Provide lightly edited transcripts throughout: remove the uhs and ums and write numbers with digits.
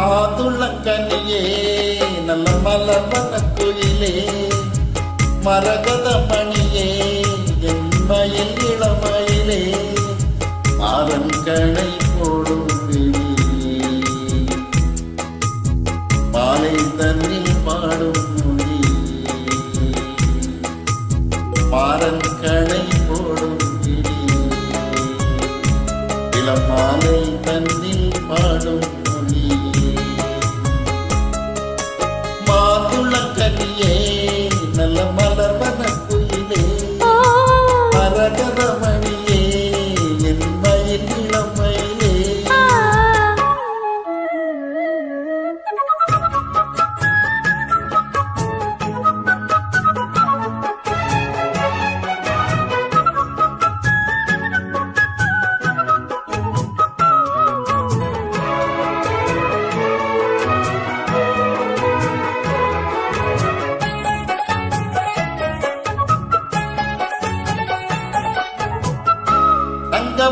ஆதுளக்கனியே நல்ல மலர்வன குயிலே மரகத மணியே என்மையில் இளமயிலே மாறன் கணை போடும் மாலை தன்னில் பாடும் மொழி மாறன் கணை போடும் இளமாலை தன்னில் பாடும் மொழி மாதுளக்கனியே நல்ல மலர்வன குயிலே மரகத மணியே என்மையில் இளமயிலே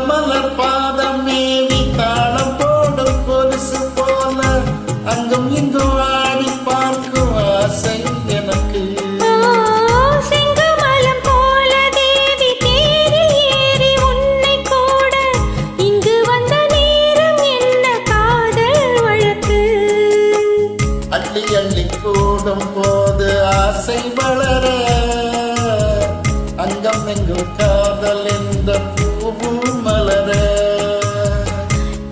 மலர் பாதம் மேவி தாளம் போடும் கொலுசு போல அங்கும் இங்கும் ஆடி பார்க்கும் ஆசை எனக்கு செங்கமலம் போல தேவி தேடி ஏறி உன்னை கூட இங்கு வந்த நேரம் என்ன காதல் வழக்கு அள்ளி அள்ளி கூடும் போது ஆசை வளர அங்கம் எங்கும் காதல் என்ற பூவும் மலர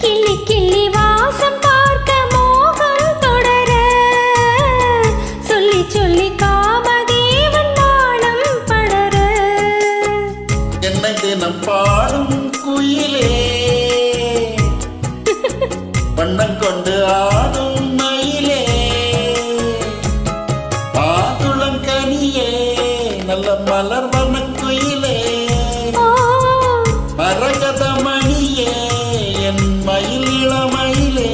கிள்ளி கிள்ளி வாசம் பார்க்க மோகம் தொடர சொல்லி சொல்லி காமதேவன் நாணம் படர என்னை தினம் பாடும் குயிலே வண்ணம் கொண்டு ஆடும் மயிலே மாதுளங்கனியே நல்ல மலர் வன குயிலே மரகத மணியே என் மயில் இளமயிலே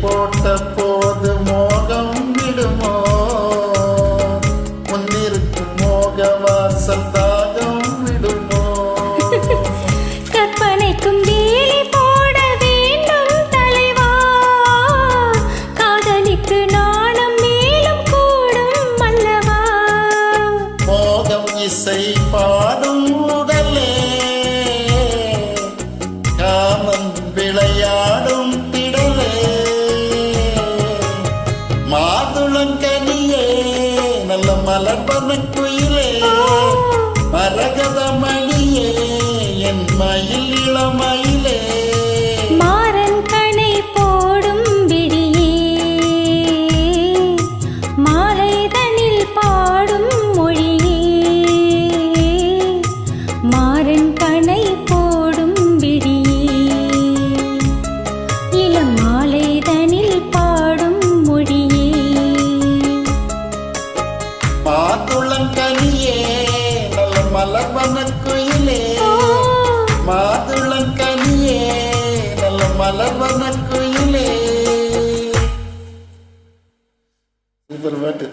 போட்ட போது மோகம் விடுமோ முன்னிருக்கும் மோக வாசல் தாகம் விடுமோ கற்பனைக்கும் வேலி போட வேண்டும் தலைவா காதலிக்கு நாணம் மேலும் கூடும் அல்லவா மோகம் இசை பாடும் உடலே காமன் விளையாடும் திடலே மாதுளங்கனியே நல்ல மலர்வன குயிலே மரகத மணியே என் மயில் இளமயிலே மாறன் கணை போடும் விடியே மாலைதனில் பாடும் மொழியே மாறன் கணை போடும் விடியே இளம் மாலைதனில் பாடும் மொழியே மாதுளங்கனியே நல்ல மலர்வன குயிலே மாதுளங்கனியே நல்ல மலர்வன குயிலே சூப்பர் பாட்டு.